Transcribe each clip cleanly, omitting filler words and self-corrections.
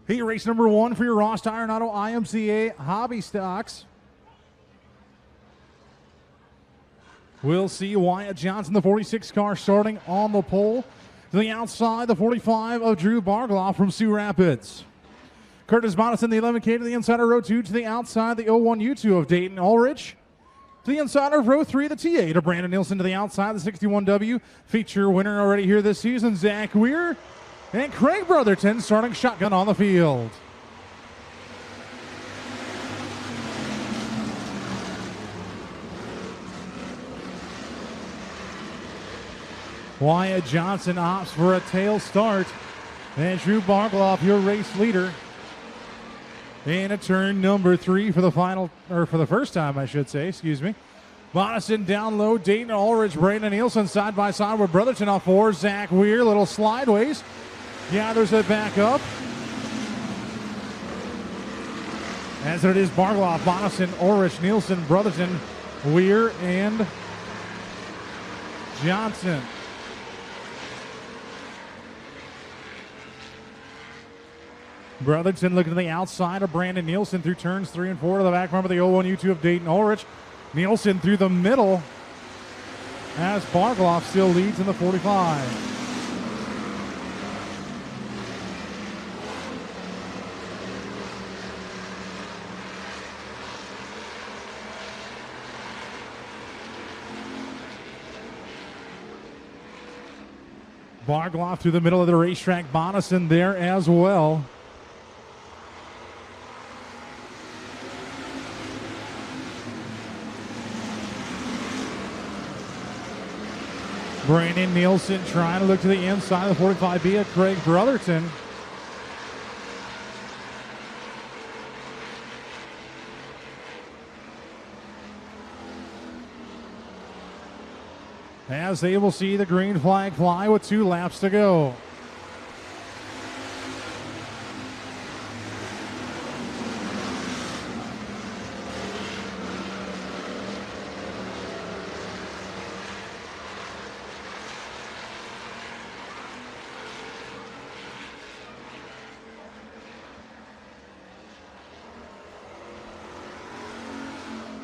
Heat race number 1 for your Ross Iron Auto IMCA Hobby Stocks. We'll see Wyatt Johnson, the 46 car, starting on the pole. To the outside, the 45 of Drew Bargloff from Sioux Rapids. Curtis Bonison, the 11K to the inside of row 2. To the outside, the 01 U2 of Dayton Ulrich. To the inside of row 3, the T8 of Brandon Nielsen. To the outside, the 61W. Feature winner already here this season, Zach Weir. And Craig Brotherton starting shotgun on the field. Wyatt Johnson opts for a tail start. And Drew Bargloff, your race leader. And a turn number 3 for the final, or for the first time, I should say, excuse me. Bonison down low, Dayton Ulrich, Brandon Nielsen side by side with Brotherton off 4. Zach Weir, little slideways. Gathers it back up. As it is Bargloff, Bonison, Ulrich, Nielsen, Brotherton, Weir, and Johnson. Brotherton looking to the outside of Brandon Nielsen through turns 3 and 4 to the back bumper, the 01 U2 of Dayton Ulrich. Nielsen through the middle as Bargloff still leads in the 45. Bargloff through the middle of the racetrack. Bonison there as well. Brandon Nielsen trying to look to the inside of the 45B of Craig Brotherton. As they will see the green flag fly with 2 laps to go.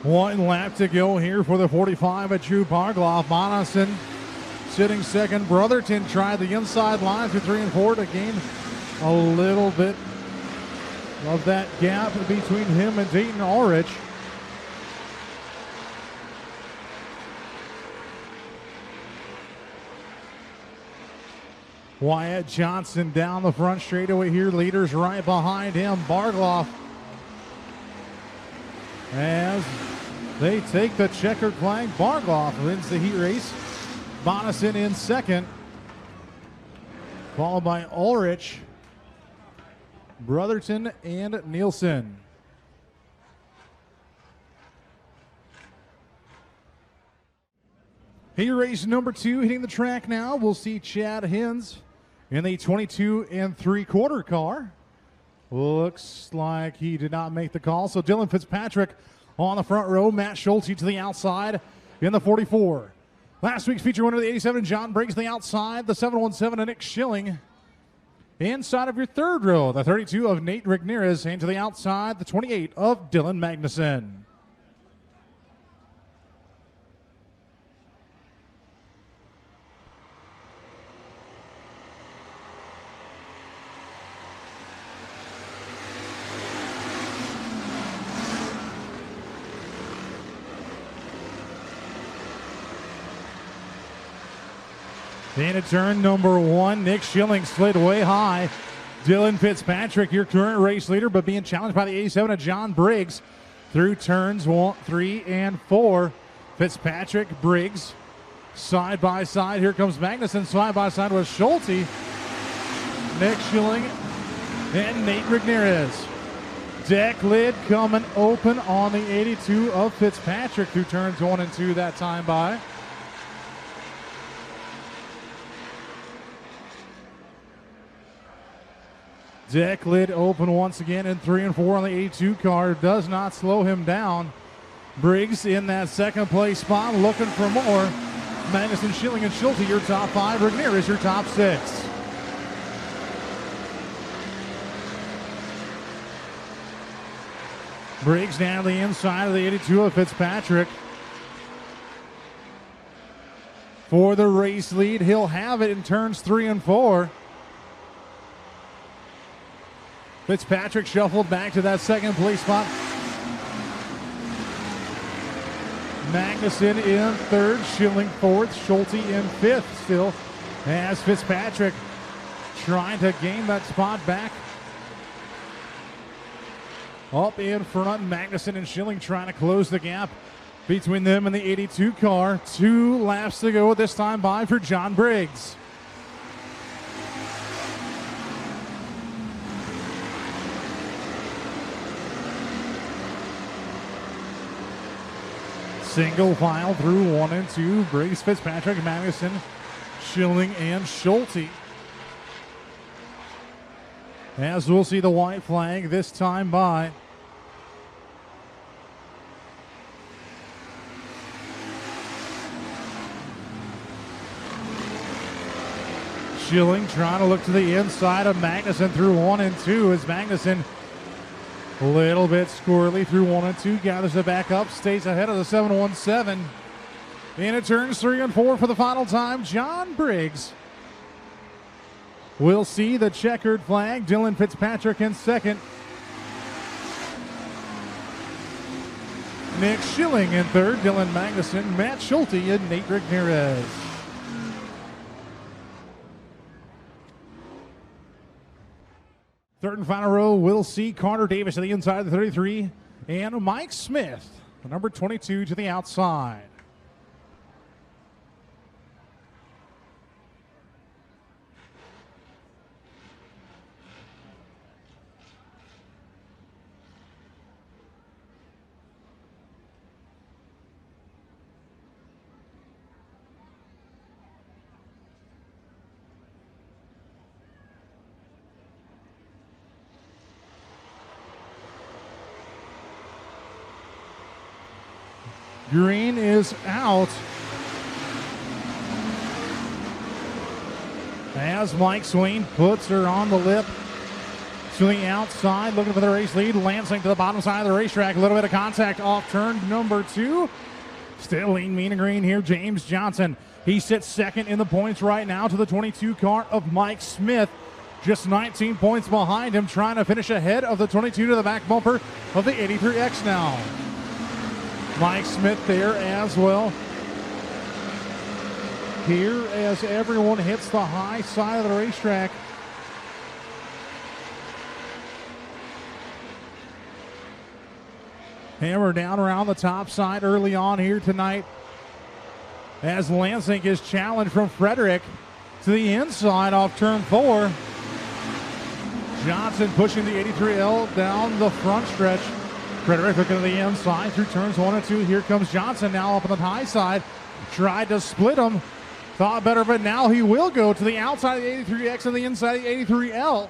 One lap to go here for the 45 at Drew Bargloff. Bonison sitting second. Brotherton tried the inside line through 3 and 4 to gain a little bit of that gap between him and Dayton Ulrich. Wyatt Johnson down the front straightaway here. Leaders right behind him. Bargloff as they take the checkered flag. Bargloff wins the heat race. Bonison in second, followed by Ulrich, Brotherton, and Nielsen. Heat race number 2 hitting the track now. We'll see Chad Hins in the 22 3/4 car. Looks like he did not make the call. So Dylan Fitzpatrick on the front row. Matt Schulte to the outside in the 44. Last week's feature winner, the 87, John Briggs, to the outside. The 717 of Nick Schilling. Inside of your third row, the 32 of Nate Ramirez. And to the outside, the 28 of Dylan Magnuson. Into turn number 1, Nick Schilling slid way high. Dylan Fitzpatrick, your current race leader, but being challenged by the 87 of John Briggs through turns 1, 3, and 4. Fitzpatrick, Briggs, side by side. Here comes Magnuson, side by side with Schulte, Nick Schilling, and Nate Ramirez. Deck lid coming open on the 82 of Fitzpatrick through turns 1 and 2 that time by. Deck lid open once again in 3 and 4 on the 82 car. Does not slow him down. Briggs in that second place spot looking for more. Magnuson, Schilling, and Schulte your top 5. Ramirez your top 6. Briggs down the inside of the 82 of Fitzpatrick. For the race lead, he'll have it in turns 3 and 4. Fitzpatrick shuffled back to that second place spot. Magnuson in third, Schilling fourth, Schulte in fifth still, as Fitzpatrick trying to gain that spot back. Up in front, Magnuson and Schilling trying to close the gap between them and the 82 car. 2 laps to go this time by for John Briggs. Single file through 1 and 2. Briggs, Fitzpatrick, Magnuson, Schilling, and Schulte. As we'll see the white flag this time by. Schilling trying to look to the inside of Magnuson through 1 and 2 as Magnuson a little bit squirrely through 1 and 2, gathers it back up, stays ahead of the 717. In it turns 3 and 4 for the final time. John Briggs will see the checkered flag. Dylan Fitzpatrick in second. Nick Schilling in third. Dylan Magnuson, Matt Schulte, and Nate Ramirez. Third and final row, we'll see Connor Davis to the inside of the 33 and Mike Smith, the number 22, to the outside. Green is out as Mike Swain puts her on the lip to the outside, looking for the race lead. Lansing to the bottom side of the racetrack. A little bit of contact off turn number 2. Still lean, mean, and green here. James Johnson. He sits second in the points right now to the 22 car of Mike Smith. Just 19 points behind him, trying to finish ahead of the 22 to the back bumper of the 83X now. Mike Smith there as well. Here as everyone hits the high side of the racetrack. Hammer down around the top side early on here tonight as Lansing is challenged from Frederick to the inside off turn 4. Johnson pushing the 83L down the front stretch. Frederick looking to the inside through turns 1 and 2. Here comes Johnson now up on the high side. Tried to split him. Thought better, but now he will go to the outside of the 83X and the inside of the 83L.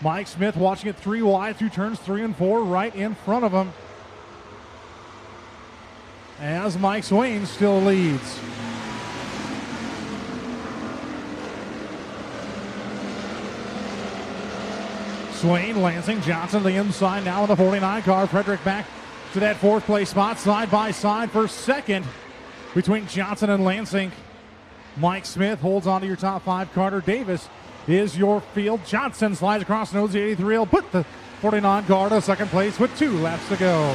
Mike Smith watching it 3 wide through turns 3 and 4 right in front of him. As Mike Swain still leads. Swain, Lansing, Johnson the inside now in the 49 car. Frederick back to that 4th place spot, side by side for second between Johnson and Lansing. Mike Smith holds on to your top 5. Carter Davis is your field. Johnson slides across the nose of the 83L, put the 49 car to 2nd place with 2 laps to go.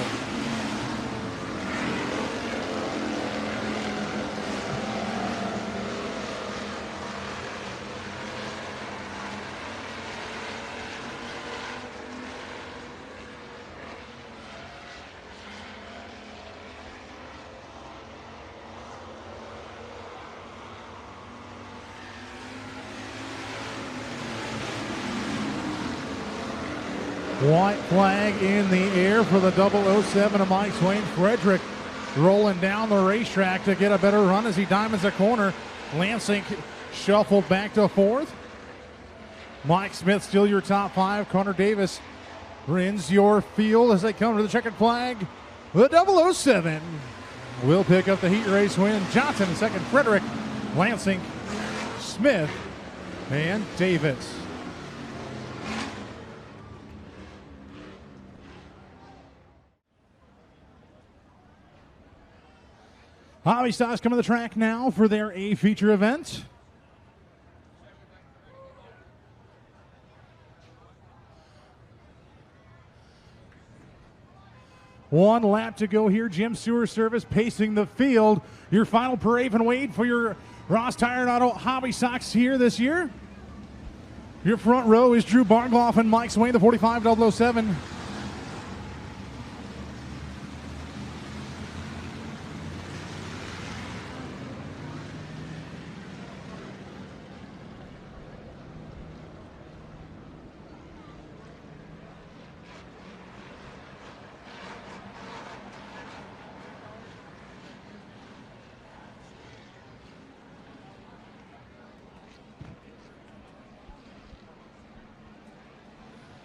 White flag in the air for the 007 of Mike Swain. Frederick rolling down the racetrack to get a better run as he diamonds a corner. Lansing shuffled back to 4th. Mike Smith still your top 5. Connor Davis ends your field as they come to the checkered flag. The 007 will pick up the heat race win. Johnson in second. Frederick, Lansing, Smith, and Davis. Hobby Stocks come to the track now for their A feature event. One lap to go here. Jim Sewer Service pacing the field. Your final parade and wait for your Ross Tire and Auto Hobby Stocks here this year. Your front row is Drew Bargloff and Mike Swain, the 45-007.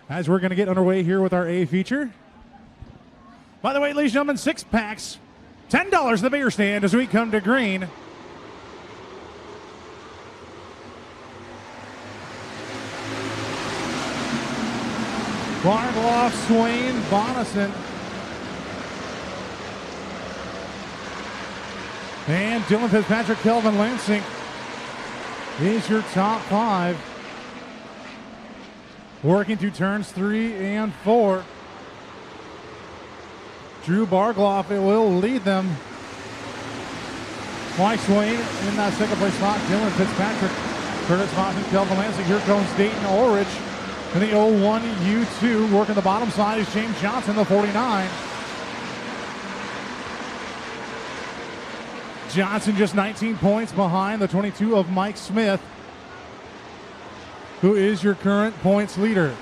As we're going to get underway here with our A feature. By the way, ladies and gentlemen, 6-packs, $10 at the beer stand as we come to green. Bargloff, Swain, Bonison. And Dylan Fitzpatrick, Kelvin Lansing is your top 5. Working through turns 3 and 4. Drew Bargloff will lead them. Mike Swain in that second place spot. Dylan Fitzpatrick, Curtis Bonson, Kelvin Lansing. Here comes Dayton Ulrich in the 01 U2. Working the bottom side is James Johnson, the 49. Johnson just 19 points behind the 22 of Mike Smith, who is your current points leader.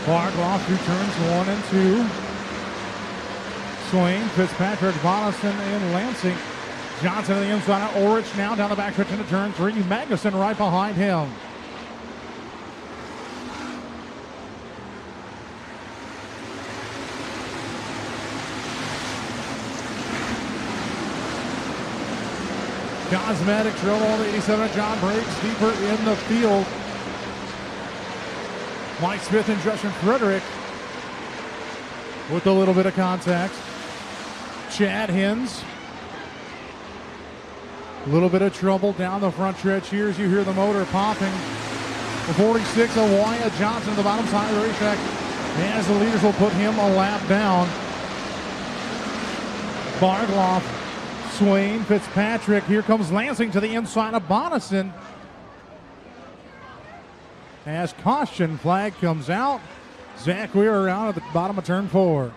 Bargloff through turns 1 and 2. Swain, Fitzpatrick, Bonison, and Lansing. Johnson on the inside. Ulrich now down the back stretch into turn 3. Magnuson right behind him. Cosmetic Trouble on the 87 John Briggs deeper in the field. Mike Smith and Justin Frederick with a little bit of contact. Chad Hins. A little bit of trouble down the front stretch here as you hear the motor popping. The 46 of Wyatt Johnson at the bottom side of the racetrack as the leaders will put him a lap down. Bargloff, Swain, Fitzpatrick. Here comes Lansing to the inside of Bonison. As caution flag comes out, Zach Weir around at the bottom of turn 4.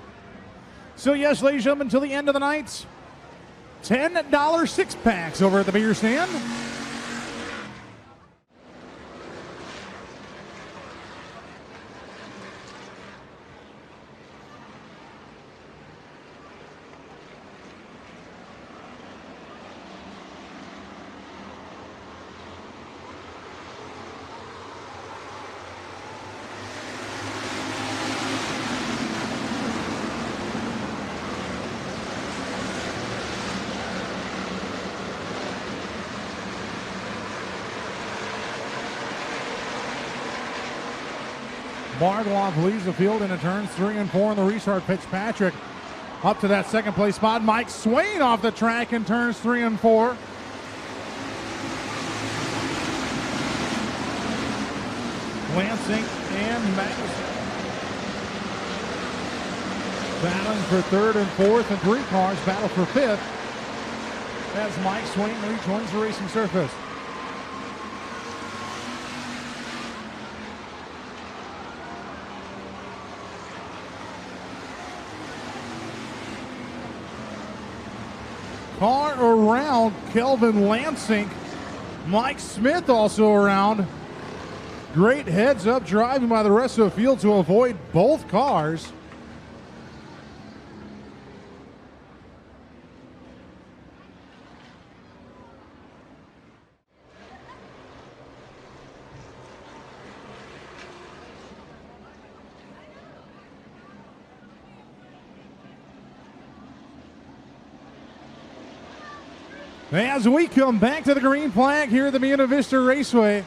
So yes, ladies and gentlemen, until the end of the night, $10 6-packs over at the beer stand. Bargloff leads the field into turns 3 and 4 in the restart. Fitzpatrick up to that second place spot. Mike Swain off the track in turns 3 and 4. Lansing and Magnuson battling for 3rd and 4th, and 3 cars battle for 5th as Mike Swain rejoins the racing surface. Car around Kelvin Lansing. Mike Smith also around. Great heads-up driving by the rest of the field to avoid both cars. As we come back to the green flag here at the Buena Vista Raceway.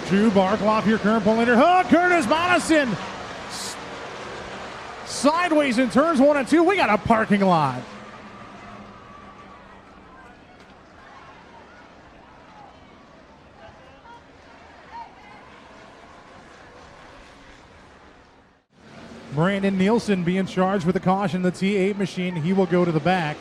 Drew Barkloff, your current pole leader. Oh, Curtis Madison sideways in turns 1 and 2. We got a parking lot. Brandon Nielsen being charged with a caution. The T8 machine, he will go to the back.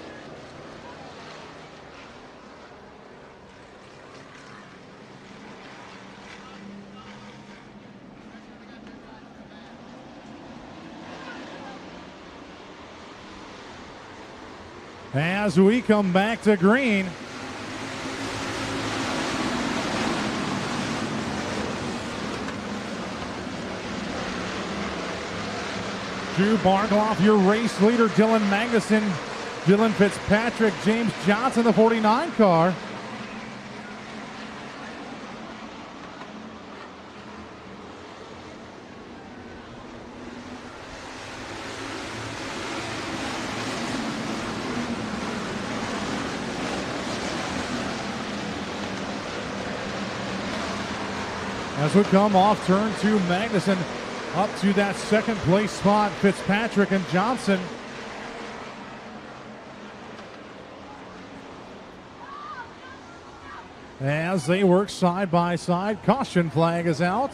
As we come back to green, Drew Barkloff, your race leader. Dylan Magnuson, Dylan Fitzpatrick, James Johnson, the 49 car. As we come off turn 2, Magnuson up to that second place spot, Fitzpatrick and Johnson. As they work side by side, caution flag is out.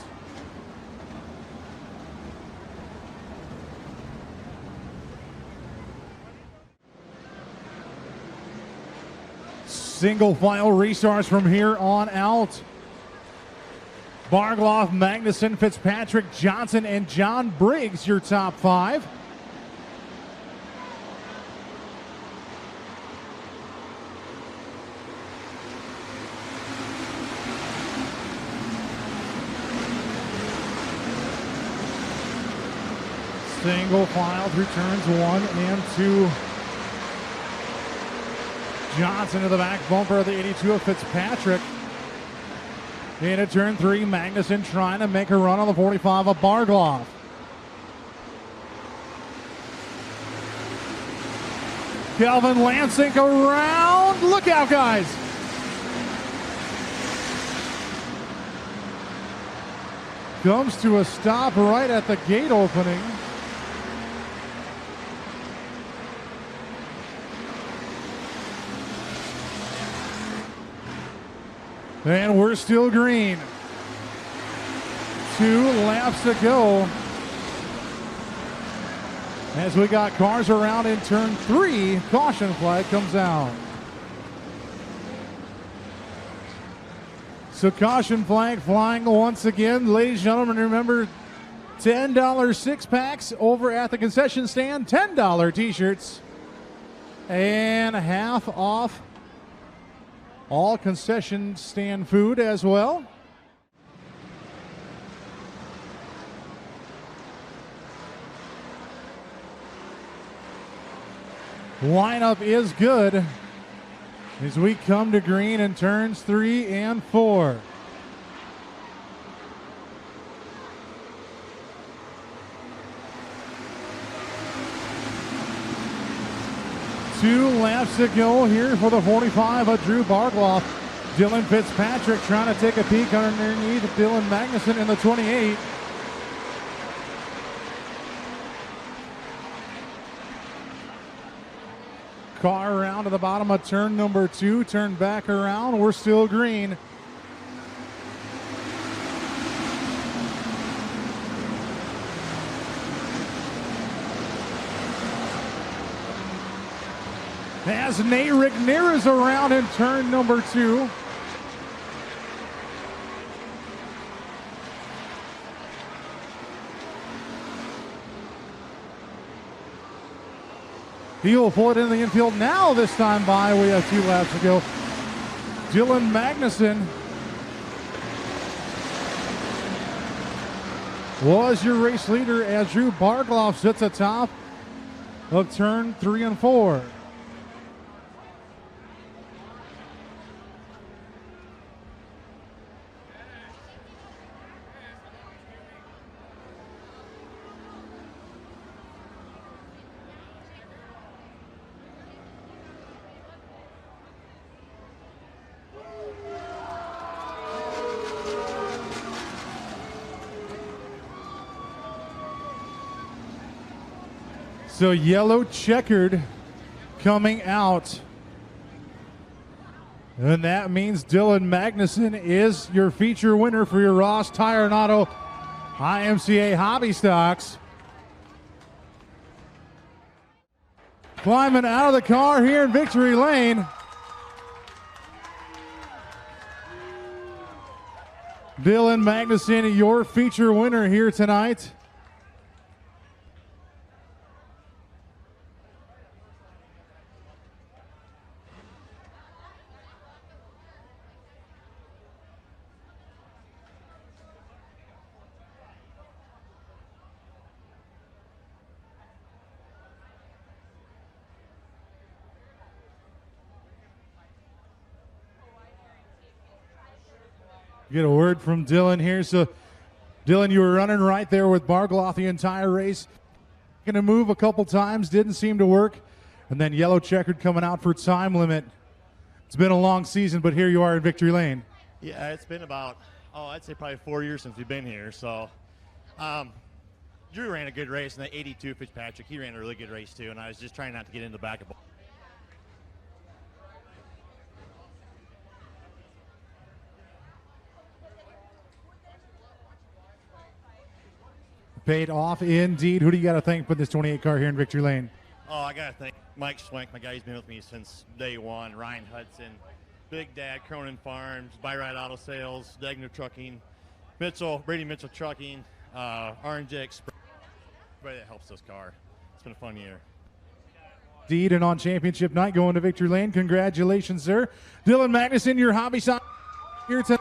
Single file restarts from here on out. Barkloff, Magnuson, Fitzpatrick, Johnson, and John Briggs, your top 5. Single file through turns 1 and 2. Johnson to the back bumper of the 82 of Fitzpatrick. Into turn 3, Magnuson trying to make a run on the 45 of Barkloff. Kelvin Lansing around. Look out, guys. Comes to a stop right at the gate opening. And we're still green. 2 laps to go. As we got cars around in turn 3, caution flag comes out. So caution flag flying once again. Ladies and gentlemen, remember $10 six packs over at the concession stand, $10 t-shirts, and half off all concession stand food as well. Lineup is good as we come to green in turns 3 and 4. Two laps to go here for the 45 of Drew Barkloff. Dylan Fitzpatrick trying to take a peek underneath Dylan Magnuson in the 28. Car around to the bottom of turn number 2. Turn back around. We're still green. As Nate Rignier is around in turn number 2. He will pull it in the infield now. This time by, we have 2 laps to go. Dylan Magnuson was your race leader as Drew Barkloff sits atop of turn 3 and 4. So yellow checkered coming out. And that means Dylan Magnuson is your feature winner for your Ross Tire and Auto IMCA Hobby Stocks. Climbing out of the car here in Victory Lane. Dylan Magnuson, your feature winner here tonight. Get a word from Dylan here. So, Dylan, you were running right there with Bargloth the entire race. Going to move a couple times, didn't seem to work. And then yellow checkered coming out for time limit. It's been a long season, but here you are in Victory Lane. Yeah, it's been about, I'd say probably 4 years since we've been here. So, Drew ran a good race, and the 82 Fitzpatrick, he ran a really good race too, and I was just trying not to get in the back of him. Paid off indeed. Who do you got to thank for this 28 car here in Victory Lane? Oh, I got to thank Mike Schwenk, my guy who's been with me since day one, Ryan Hudson, Big Dad, Cronin Farms, Buyride Auto Sales, Degner Trucking, Brady Mitchell Trucking, Orange Express, everybody that helps this car. It's been a fun year. Indeed, and on championship night going to Victory Lane. Congratulations, sir. Dylan Magnuson, your hobby shop here tonight.